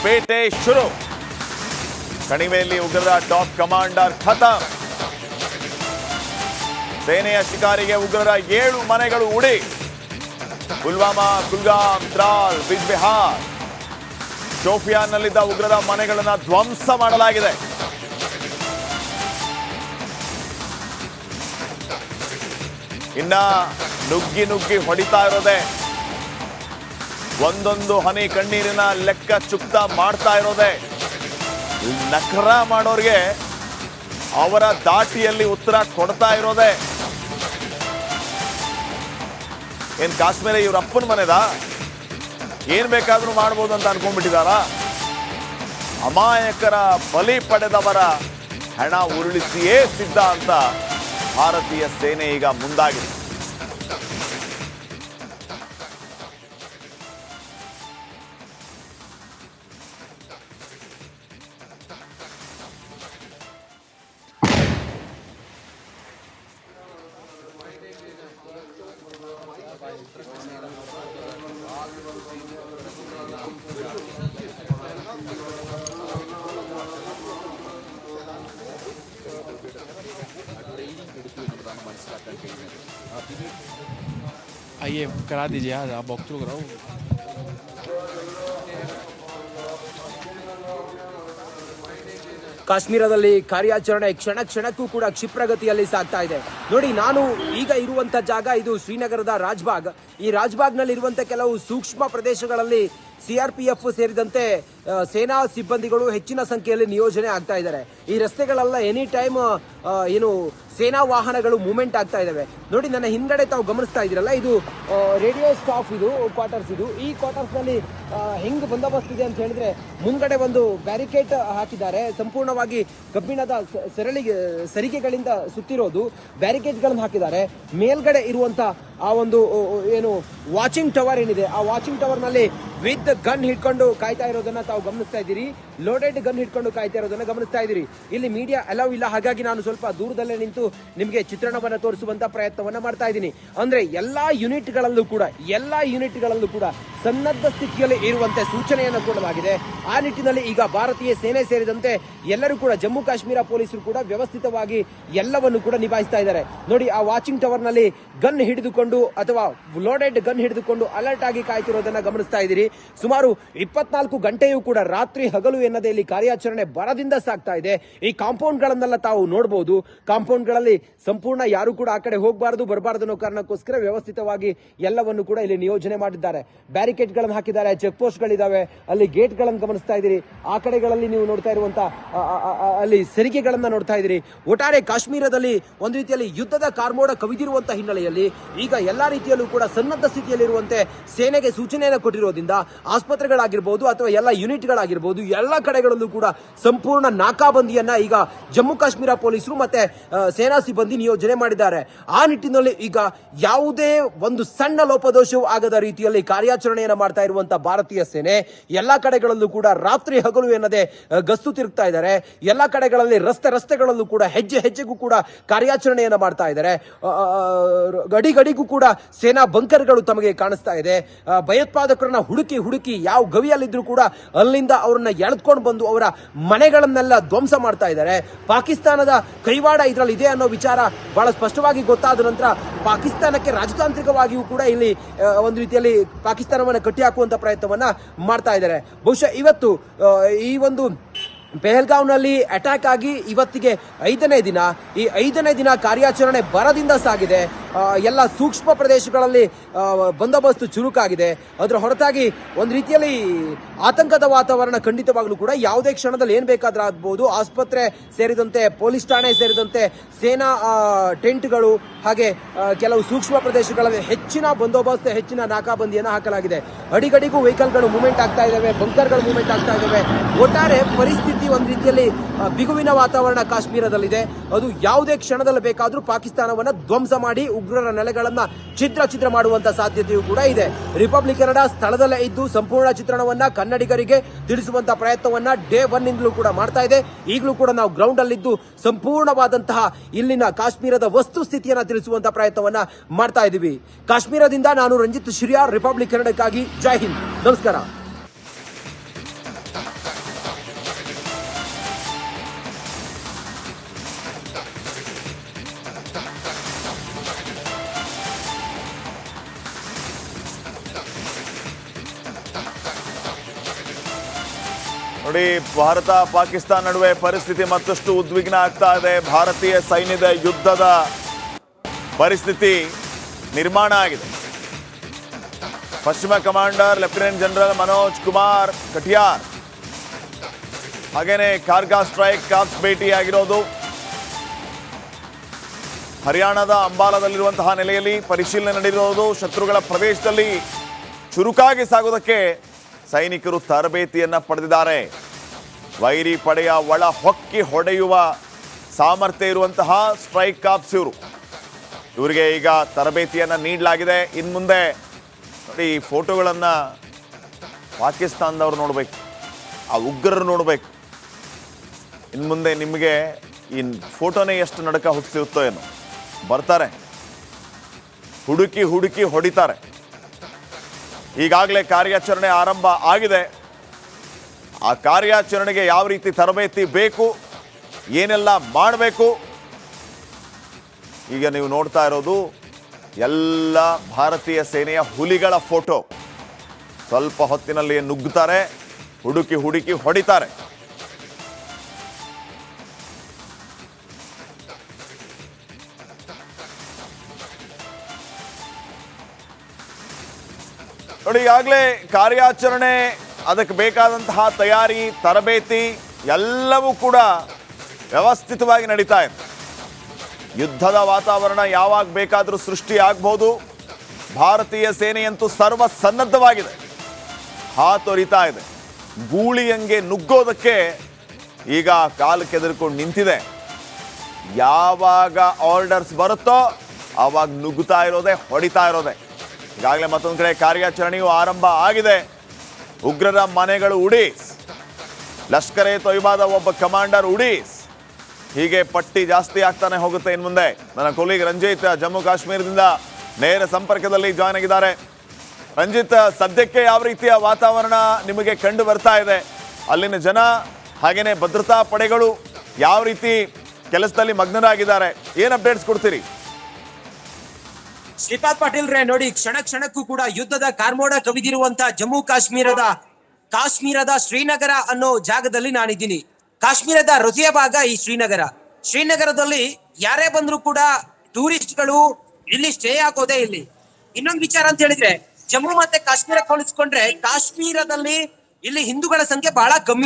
ಬೇಟೆ ಶುರು. ಕಣಿವೆಯಲ್ಲಿ ಉಗ್ರರ ಟಾಪ್ ಕಮಾಂಡರ್ ಖತಮ್. ಸೇನೆಯ ಶಿಕಾರಿಗೆ ಉಗ್ರರ 7 ಮನೆಗಳು ಉಡಿ. ಪುಲ್ವಾಮಾ, ಕುಲ್ಗಾಮ್, ತ್ರಾಲ್, ಬಿಜ್ಬೆಹಾರ್, ಶೋಪಿಯಾನ್ನಲ್ಲಿದ್ದ ಉಗ್ರರ ಮನೆಗಳನ್ನು ಧ್ವಂಸ ಮಾಡಲಾಗಿದೆ. ಇನ್ನ ನುಗ್ಗಿ ನುಗ್ಗಿ ಹೊಡಿತಾ ಇರೋದೆ, ಒಂದೊಂದು ಹನಿ ಕಣ್ಣೀರಿನ ಲೆಕ್ಕ ಚುಕ್ತ ಮಾಡ್ತಾ ಇರೋದೆ. ನಖರ ಮಾಡೋರಿಗೆ ಅವರ ದಾಟಿಯಲ್ಲಿ ಉತ್ತರ ಕೊಡ್ತಾ ಇರೋದೆ. ಏನ್ ಕಾಶ್ಮೀರ ಇವ್ರ ಅಪ್ಪನ ಮನೆದ? ಏನ್ ಬೇಕಾದ್ರೂ ಮಾಡ್ಬೋದು ಅಂತ ಅನ್ಕೊಂಡ್ಬಿಟ್ಟಿದಾರ? ಅಮಾಯಕರ ಬಲಿ ಪಡೆದವರ ಹಣ ಉರುಳಿಸಿಯೇ ಸಿದ್ಧ ಅಂತ ಭಾರತೀಯ ಸೇನೆ ಈಗ ಮುಂದಾಗಿದೆ. आइए करा दीजिए यार, आप वॉक थ्रू कराओ. ಕಾಶ್ಮೀರದಲ್ಲಿ ಕಾರ್ಯಾಚರಣೆ ಕ್ಷಣ ಕ್ಷಣಕ್ಕೂ ಕೂಡ ಕ್ಷಿಪ್ರಗತಿಯಲ್ಲಿ ಸಾಗ್ತಾ ಇದೆ. ನೋಡಿ, ನಾನು ಈಗ ಇರುವಂತ ಜಾಗ ಇದು ಶ್ರೀನಗರದ ರಾಜ್ಬಾಗ್. ಈ ರಾಜ್ಬಾಗ್ನಲ್ಲಿ ಇರುವಂತ ಕೆಲವು ಸೂಕ್ಷ್ಮ ಪ್ರದೇಶಗಳಲ್ಲಿ CRPF ಸೇರಿದಂತೆ ಸೇನಾ ಸಿಬ್ಬಂದಿಗಳು ಹೆಚ್ಚಿನ ಸಂಖ್ಯೆಯಲ್ಲಿ ನಿಯೋಜನೆ ಆಗ್ತಾ ಇದ್ದಾರೆ. ಈ ರಸ್ತೆಗಳೆಲ್ಲ ಎನಿ ಟೈಮ್ ಏನು ಸೇನಾ ವಾಹನಗಳು ಮೂವ್ಮೆಂಟ್ ಆಗ್ತಾ ಇದಾವೆ. ನೋಡಿ, ನನ್ನ ಹಿಂದ್ಗಡೆ ತಾವು ಗಮನಿಸ್ತಾ ಇದ್ದೀರಲ್ಲ, ಇದು ರೇಡಿಯೋ ಸ್ಟಾಫ್, ಇದು ಕ್ವಾರ್ಟರ್ಸ್. ಇದು ಈ ಕ್ವಾರ್ಟರ್ಸ್ ನಲ್ಲಿ ಹೆಂಗ್ ಬಂದೋಬಸ್ತ್ ಇದೆ ಅಂತ ಹೇಳಿದ್ರೆ, ಮುಂದ್ಗಡೆ ಒಂದು ಬ್ಯಾರಿಕೇಡ್ ಹಾಕಿದ್ದಾರೆ. ಸಂಪೂರ್ಣವಾಗಿ ಕಬ್ಬಿಣದ ಸರಿಗೆಗಳಿಂದ ಸುತ್ತಿರೋದು ಬ್ಯಾರಿಕೇಡ್ಗಳನ್ನು ಹಾಕಿದ್ದಾರೆ. ಮೇಲ್ಗಡೆ ಇರುವಂತ ಆ ಒಂದು ಏನು ವಾಚಿಂಗ್ ಟವರ್ ಏನಿದೆ, ಆ ವಾಚಿಂಗ್ ಟವರ್ ನಲ್ಲಿ ವಿತ್ ಗನ್ ಹಿಡ್ಕೊಂಡು ಕಾಯ್ತಾ ಇರೋದನ್ನ ತಾವು ಗಮನಿಸ್ತಾ ಇದ್ದೀರಿ. ಲೋಡೆಡ್ ಗನ್ ಹಿಡ್ಕೊಂಡು ಕಾಯ್ತಾ ಇರೋದನ್ನ ಗಮನಿಸ್ತಾ ಇದ್ದೀರಿ. ಇಲ್ಲಿ ಮೀಡಿಯಾ ಅಲೌ ಇಲ್ಲ, ಹಾಗಾಗಿ ನಾನು ಸ್ವಲ್ಪ ದೂರದಲ್ಲೇ ನಿಂತು ನಿಮಗೆ ಚಿತ್ರಣವನ್ನು ತೋರಿಸುವಂತ ಪ್ರಯತ್ನವನ್ನ ಮಾಡ್ತಾ ಇದ್ದೀನಿ. ಅಂದ್ರೆ ಎಲ್ಲಾ ಯೂನಿಟ್ಗಳಲ್ಲೂ ಕೂಡ ಸನ್ನದ್ಧ ಸ್ಥಿತಿಯಲ್ಲಿ ಇರುವಂತೆ ಸೂಚನೆಯನ್ನು ಕೊಡಲಾಗಿದೆ. ಆ ನಿಟ್ಟಿನಲ್ಲಿ ಈಗ ಭಾರತೀಯ ಸೇನೆ ಸೇರಿದಂತೆ ಎಲ್ಲರೂ ಕೂಡ, ಜಮ್ಮು ಕಾಶ್ಮೀರ ಪೊಲೀಸರು ಕೂಡ ವ್ಯವಸ್ಥಿತವಾಗಿ ಎಲ್ಲವನ್ನು ಕೂಡ ನಿಭಾಯಿಸ್ತಾ ಇದ್ದಾರೆ. ನೋಡಿ, ಆ ವಾಚಿಂಗ್ ಟವರ್ ನಲ್ಲಿ ಗನ್ ಹಿಡಿದುಕೊಂಡು ಅಥವಾ ಲೋಡೆಡ್ ಗನ್ ಹಿಡಿದುಕೊಂಡು ಅಲರ್ಟ್ ಆಗಿ ಕಾಯ್ತಿರೋದನ್ನ ಗಮನಿಸ್ತಾ ಇದ್ದೀರಿ. ಸುಮಾರು 24 ಗಂಟೆಯೂ ಕೂಡ ರಾತ್ರಿ ಹಗಲು ಎನ್ನದೇ ಇಲ್ಲಿ ಕಾರ್ಯಾಚರಣೆ ಬರದಿಂದ ಸಾಗ್ತಾ ಇದೆ. ಈ ಕಾಂಪೌಂಡ್ ಗಳನ್ನೆಲ್ಲ ತಾವು ನೋಡಬಹುದು. ಕಾಂಪೌಂಡ್ ಗಳಲ್ಲಿ ಸಂಪೂರ್ಣ ಯಾರು ಕೂಡ ಆ ಕಡೆ ಹೋಗಬಾರದು, ಬರಬಾರದು ಅನ್ನೋ ಕಾರಣಕ್ಕೋಸ್ಕರ ವ್ಯವಸ್ಥಿತವಾಗಿ ಎಲ್ಲವನ್ನು ಕೂಡ ಇಲ್ಲಿ ನಿಯೋಜನೆ ಮಾಡಿದ್ದಾರೆ. ಬ್ಯಾರಿಕೇಡ್ ಗಳನ್ನು ಹಾಕಿದ್ದಾರೆ, ಚೆಕ್ ಪೋಸ್ಟ್ ಗಳಿದಾವೆ, ಅಲ್ಲಿ ಗೇಟ್ ಗಳನ್ನು ಗಮನಿಸ್ತಾ ಇದ್ದೀರಿ. ಆ ಕಡೆಗಳಲ್ಲಿ ನೀವು ನೋಡ್ತಾ ಇರುವಂತ ಅಲ್ಲಿ ಸರಿಗೆಗಳನ್ನ ನೋಡ್ತಾ ಇದ್ದೀರಿ. ಒಟ್ಟಾರೆ ಕಾಶ್ಮೀರದಲ್ಲಿ ಒಂದು ರೀತಿಯಲ್ಲಿ ಯುದ್ಧದ ಕಾರ್ಮೋಡ ಕವಿದಿರುವಂತಹ ಹಿನ್ನೆಲೆಯಲ್ಲಿ ಈಗ ಎಲ್ಲಾ ರೀತಿಯಲ್ಲೂ ಕೂಡ ಸನ್ನದ್ಧ ಸ್ಥಿತಿಯಲ್ಲಿರುವಂತೆ ಸೇನೆಗೆ ಸೂಚನೆಯನ್ನು ಕೊಟ್ಟಿರೋದ್ರಿಂದ ಆಸ್ಪತ್ರೆಗಳಾಗಿರ್ಬೋದು ಅಥವಾ ಎಲ್ಲ ಯೂನಿಟ್ಗಳಾಗಿರ್ಬೋದು ಎಲ್ಲ ಕಡೆಗಳಲ್ಲೂ ಕೂಡ ಸಂಪೂರ್ಣ ನಾಕಾಬಂದಿಯನ್ನ ಈಗ ಜಮ್ಮು ಕಾಶ್ಮೀರ ಪೊಲೀಸರು ಮತ್ತೆ ಸೇನಾ ಸಿಬ್ಬಂದಿ ನಿಯೋಜನೆ ಮಾಡಿದ್ದಾರೆ. ಆ ನಿಟ್ಟಿನಲ್ಲಿ ಈಗ ಯಾವುದೇ ಒಂದು ಸಣ್ಣ ಲೋಪದೋಷವೂ ಆಗದ ರೀತಿಯಲ್ಲಿ ಕಾರ್ಯಾಚರಣೆಯನ್ನು ಮಾಡ್ತಾ ಇರುವಂತಹ ಭಾರತೀಯ ಸೇನೆ ಎಲ್ಲಾ ಕಡೆಗಳಲ್ಲೂ ಕೂಡ ರಾತ್ರಿ ಹಗಲು ಎನ್ನದೆ ಗಸ್ತು ತಿರುಗ್ತಾ ಇದ್ದಾರೆ. ಎಲ್ಲಾ ಕಡೆಗಳಲ್ಲಿ ರಸ್ತೆಗಳಲ್ಲೂ ಕೂಡ ಹೆಜ್ಜೆಗೂ ಕೂಡ ಕಾರ್ಯಾಚರಣೆಯನ್ನು ಮಾಡ್ತಾ ಇದ್ದಾರೆ. ಗಡಿಗೂ ಕೂಡ ಸೇನಾ ಬಂಕರ್ಗಳು ತಮಗೆ ಕಾಣಿಸ್ತಾ ಇದೆ. ಭಯೋತ್ಪಾದಕರನ್ನ ಹುಡುಕಿ ಯಾವ ಗವಿಯಲ್ಲಿದ್ರು ಕೂಡ ಅಲ್ಲಿಂದ ಅವರನ್ನ ಎಳೆದುಕೊಂಡು ಬಂದು ಅವರ ಮನೆಗಳನ್ನೆಲ್ಲ ಧ್ವಂಸ ಮಾಡ್ತಾ ಇದ್ದಾರೆ. ಪಾಕಿಸ್ತಾನದ ಕೈವಾಡ ಇದರಲ್ಲಿ ಇದೆ ಅನ್ನೋ ವಿಚಾರ ಬಹಳ ಸ್ಪಷ್ಟವಾಗಿ ಗೊತ್ತಾದ ನಂತರ ಪಾಕಿಸ್ತಾನಕ್ಕೆ ರಾಜತಾಂತ್ರಿಕವಾಗಿಯೂ ಕೂಡ ಇಲ್ಲಿ ಒಂದು ರೀತಿಯಲ್ಲಿ ಪಾಕಿಸ್ತಾನವನ್ನು ಕಟ್ಟಿ ಹಾಕುವಂತ ಪ್ರಯತ್ನವನ್ನ ಮಾಡ್ತಾ ಇದ್ದಾರೆ. ಬಹುಶಃ ಇವತ್ತು ಈ ಒಂದು ಪೆಹಲ್ಗಾವ್ನಲ್ಲಿ ಅಟ್ಯಾಕ್ ಆಗಿ ಇವತ್ತಿಗೆ 5ನೇ ದಿನ. ಈ 5ನೇ ದಿನ ಕಾರ್ಯಾಚರಣೆ ಬರದಿಂದ ಸಾಗಿದೆ. ಎಲ್ಲ ಸೂಕ್ಷ್ಮ ಪ್ರದೇಶಗಳಲ್ಲಿ ಬಂದೋಬಸ್ತ್ ಚುರುಕಾಗಿದೆ. ಅದರ ಹೊರತಾಗಿ ಒಂದು ರೀತಿಯಲ್ಲಿ ಆತಂಕದ ವಾತಾವರಣ ಖಂಡಿತವಾಗ್ಲೂ ಕೂಡ ಯಾವುದೇ ಕ್ಷಣದಲ್ಲಿ ಏನ್ ಬೇಕಾದ್ರೂ ಆಗ್ಬಹುದು. ಆಸ್ಪತ್ರೆ ಸೇರಿದಂತೆ ಪೊಲೀಸ್ ಠಾಣೆ ಸೇರಿದಂತೆ ಸೇನಾ ಟೆಂಟ್ಗಳು ಹಾಗೆ ಕೆಲವು ಸೂಕ್ಷ್ಮ ಪ್ರದೇಶಗಳಲ್ಲಿ ಹೆಚ್ಚಿನ ಬಂದೋಬಸ್ತ್, ಹೆಚ್ಚಿನ ನಾಕಾಬಂದಿಯನ್ನು ಹಾಕಲಾಗಿದೆ. ಅಡಿಗಡಿಗೂ ವೆಹಿಕಲ್ಗಳು ಮೂವ್ಮೆಂಟ್ ಆಗ್ತಾ ಇದ್ದಾವೆ, ಬಂಕರ್ಗಳು ಮೂವ್ಮೆಂಟ್ ಆಗ್ತಾ ಇದ್ದಾವೆ. ಒಟ್ಟಾರೆ ಪರಿಸ್ಥಿತಿ ಒಂದು ರೀತಿಯಲ್ಲಿ ಬಿಗುವಿನ ವಾತಾವರಣ ಕಾಶ್ಮೀರದಲ್ಲಿದೆ. ಅದು ಯಾವುದೇ ಕ್ಷಣದಲ್ಲಿ ಬೇಕಾದರೂ ಪಾಕಿಸ್ತಾನವನ್ನ ಧ್ವಂಸ ಮಾಡಿ ಉಗ್ರರ ನೆಲೆಗಳನ್ನ ಛಿದ್ರ ಮಾಡುವಂತ ಸಾಧ್ಯತೆಯೂ ಕೂಡ ಇದೆ. ರಿಪಬ್ಲಿಕ್ ಕನ್ನಡ ಸ್ಥಳದಲ್ಲೇ ಇದ್ದು ಸಂಪೂರ್ಣ ಚಿತ್ರಣವನ್ನ ಕನ್ನಡಿಗರಿಗೆ ತಿಳಿಸುವಂತ ಪ್ರಯತ್ನವನ್ನ ಡೇ 1 ಇಂದಲೂ ಕೂಡ ಮಾಡ್ತಾ ಇದೆ. ಈಗಲೂ ಕೂಡ ನಾವು ಗ್ರೌಂಡ್ ಅಲ್ಲಿದ್ದು ಸಂಪೂರ್ಣವಾದಂತಹ ಇಲ್ಲಿನ ಕಾಶ್ಮೀರದ ವಸ್ತುಸ್ಥಿತಿಯನ್ನ ತಿಳಿಸುವಂತ ಪ್ರಯತ್ನವನ್ನ ಮಾಡ್ತಾ ಇದ್ದೀವಿ. ಕಾಶ್ಮೀರದಿಂದ ನಾನು ರಂಜಿತ್ ಶಿರ್ಯಾರ್, ರಿಪಬ್ಲಿಕ್ ಕನ್ನಡಕ್ಕಾಗಿ. ಜೈ ಹಿಂದ್, ನಮಸ್ಕಾರ. ನೋಡಿ, ಭಾರತ ಪಾಕಿಸ್ತಾನ ನಡುವೆ ಪರಿಸ್ಥಿತಿ ಮತ್ತಷ್ಟು ಉದ್ವಿಗ್ನ ಆಗ್ತಾ ಇದೆ. ಭಾರತೀಯ ಸೈನ್ಯದ ಯುದ್ಧದ ಪರಿಸ್ಥಿತಿ ನಿರ್ಮಾಣ ಆಗಿದೆ. ಪಶ್ಚಿಮ commander lieutenant general Manoj Kumar Katiyar ಹಾಗೇನೆ ಕಾರ್ಗಾ ಸ್ಟ್ರೈಕ್ ಕಾರ್ಪ್ಸ್ ಭೇಟಿಯಾಗಿರೋದು. ಹರಿಯಾಣದ ಅಂಬಾಲದಲ್ಲಿರುವಂತಹ ನೆಲೆಯಲ್ಲಿ ಪರಿಶೀಲನೆ ನಡೆದಿರೋದು. ಶತ್ರುಗಳ ಪ್ರದೇಶದಲ್ಲಿ ಚುರುಕಾಗಿ ಸಾಗೋದಕ್ಕೆ ಸೈನಿಕರು ತರಬೇತಿಯನ್ನ ಪಡೆದಿದ್ದಾರೆ. ವೈರಿ ಪಡೆಯ ಒಳ ಹೊಕ್ಕಿ ಹೊಡೆಯುವ ಸಾಮರ್ಥ್ಯ ಇರುವಂತಹ ಸ್ಟ್ರೈಕ್ ಕಾರ್ಪ್ಸ್ ಇವರಿಗೆ ಈಗ ತರಬೇತಿಯನ್ನ ನೀಡಲಾಗಿದೆ. ಇನ್ನು ಮುಂದೆ ನೋಡಿ, ಈ ಫೋಟೋಗಳನ್ನು ಪಾಕಿಸ್ತಾನದವ್ರು ನೋಡಬೇಕು, ಆ ಉಗ್ರರು ನೋಡಬೇಕು. ಇನ್ನು ಮುಂದೆ ನಿಮಗೆ ಈ ಫೋಟೋನೇ ಎಷ್ಟು ನಡಕ ಹುಟ್ಟಿಸಿರುತ್ತೋ ಏನೋ. ಬರ್ತಾರೆ, ಹುಡುಕಿ ಹುಡುಕಿ ಹೊಡಿತಾರೆ. ಈಗಾಗಲೇ ಕಾರ್ಯಾಚರಣೆ ಆರಂಭ ಆಗಿದೆ. ಆ ಕಾರ್ಯಾಚರಣೆಗೆ ಯಾವ ರೀತಿ ತರಬೇತಿ ಬೇಕು, ಏನೆಲ್ಲ ಮಾಡಬೇಕು, ಈಗ ನೀವು ನೋಡ್ತಾ ಇರೋದು ಎಲ್ಲ ಭಾರತೀಯ ಸೇನೆಯ ಹುಲಿಗಳ ಫೋಟೋ. ಸ್ವಲ್ಪ ಹೊತ್ತಿನಲ್ಲಿ ನುಗ್ಗುತ್ತಾರೆ, ಹುಡುಕಿ ಹುಡುಕಿ ಹೊಡಿತಾರೆ. ನೋಡಿ, ಈಗಾಗಲೇ ಕಾರ್ಯಾಚರಣೆ, ಅದಕ್ಕೆ ಬೇಕಾದಂತಹ ತಯಾರಿ, ತರಬೇತಿ ಎಲ್ಲವೂ ಕೂಡ ವ್ಯವಸ್ಥಿತವಾಗಿ ನಡೀತಾ ಇದೆ. ಯುದ್ಧದ ವಾತಾವರಣ ಯಾವಾಗ ಬೇಕಾದರೂ ಸೃಷ್ಟಿ ಆಗ್ಬೋದು. ಭಾರತೀಯ ಸೇನೆಯಂತೂ ಸರ್ವ ಸನ್ನದ್ಧವಾಗಿದೆ, ಹಾತೊರಿತಾ ಇದೆ. ಗೂಳಿಯಂಗೆ ನುಗ್ಗೋದಕ್ಕೆ ಈಗ ಕಾಲು ಕೆದರ್ಕೊಂಡು ನಿಂತಿದೆ. ಯಾವಾಗ ಆರ್ಡರ್ಸ್ ಬರುತ್ತೋ ಆವಾಗ ನುಗ್ಗುತ್ತಾ ಇರೋದೆ, ಹೊಡಿತಾ ಇರೋದೆ. ಈಗಾಗಲೇ ಮತ್ತೊಂದು ಕಡೆ ಕಾರ್ಯಾಚರಣೆಯು ಆರಂಭ ಆಗಿದೆ. ಉಗ್ರರ ಮನೆಗಳು ಉಡೀಸ್, ಲಷ್ಕರ್ ಎ ತೊಯ್ಬಾದ ಒಬ್ಬ ಕಮಾಂಡರ್ ಉಡೀಸ್, ಹೀಗೆ ಪಟ್ಟಿ ಜಾಸ್ತಿ ಆಗ್ತಾನೆ ಹೋಗುತ್ತೆ. ಇನ್ನು ಮುಂದೆ ನನ್ನ ಕೊಲೀಗ್ ರಂಜಿತ್ ಜಮ್ಮು ಕಾಶ್ಮೀರದಿಂದ ನೇರ ಸಂಪರ್ಕದಲ್ಲಿ ಜಾಯ್ನ್ ಆಗಿದ್ದಾರೆ. ರಂಜಿತ್, ಸದ್ಯಕ್ಕೆ ಯಾವ ರೀತಿಯ ವಾತಾವರಣ ನಿಮಗೆ ಕಂಡು ಬರ್ತಾ ಇದೆ? ಅಲ್ಲಿನ ಜನ ಹಾಗೇನೆ ಭದ್ರತಾ ಪಡೆಗಳು ಯಾವ ರೀತಿ ಕೆಲಸದಲ್ಲಿ ಮಗ್ನರಾಗಿದ್ದಾರೆ? ಏನು ಅಪ್ಡೇಟ್ಸ್ ಕೊಡ್ತೀರಿ? ಶ್ರೀಪಾದ್ ಪಾಟೀಲ್ ರೇ, ನೋಡಿ, ಕ್ಷಣ ಕ್ಷಣಕ್ಕೂ ಕೂಡ ಯುದ್ಧದ ಕಾರ್ಮೋಡ ಕವಿದಿರುವಂತಹ ಜಮ್ಮು ಕಾಶ್ಮೀರದ ಶ್ರೀನಗರ ಅನ್ನೋ ಜಾಗದಲ್ಲಿ ನಾನಿದ್ದೀನಿ. ಕಾಶ್ಮೀರದ ಹೃದಯ ಭಾಗ ಈ ಶ್ರೀನಗರದಲ್ಲಿ ಯಾರೇ ಬಂದ್ರು ಕೂಡ ಟೂರಿಸ್ಟ್ಗಳು ಇಲ್ಲಿ ಸ್ಟೇ ಆಗೋದೇ ಇಲ್ಲಿ. ಇನ್ನೊಂದು ವಿಚಾರ ಅಂತ ಹೇಳಿದ್ರೆ, ಜಮ್ಮು ಮತ್ತೆ ಕಾಶ್ಮೀರ ಹೋಲಿಸ್ಕೊಂಡ್ರೆ ಕಾಶ್ಮೀರದಲ್ಲಿ ಇಲ್ಲಿ ಹಿಂದೂಗಳ ಸಂಖ್ಯೆ ಬಹಳ ಕಮ್ಮಿ.